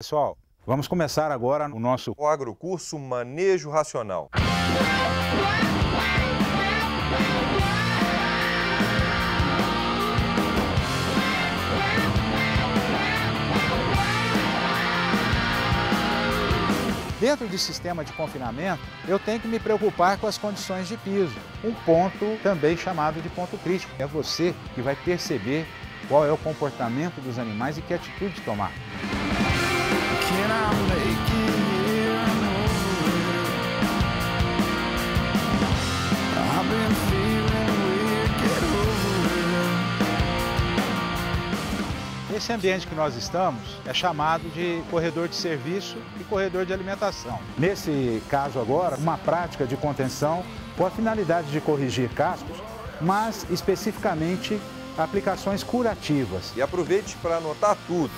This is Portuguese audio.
Pessoal, vamos começar agora o nosso agrocurso Manejo Racional. Dentro do sistema de confinamento, eu tenho que me preocupar com as condições de piso. Um ponto também chamado de ponto crítico. É você que vai perceber qual é o comportamento dos animais e que atitude tomar. Esse ambiente que nós estamos é chamado de corredor de serviço e corredor de alimentação. Nesse caso agora, uma prática de contenção com a finalidade de corrigir cascos, mas especificamente aplicações curativas. E aproveite para anotar tudo.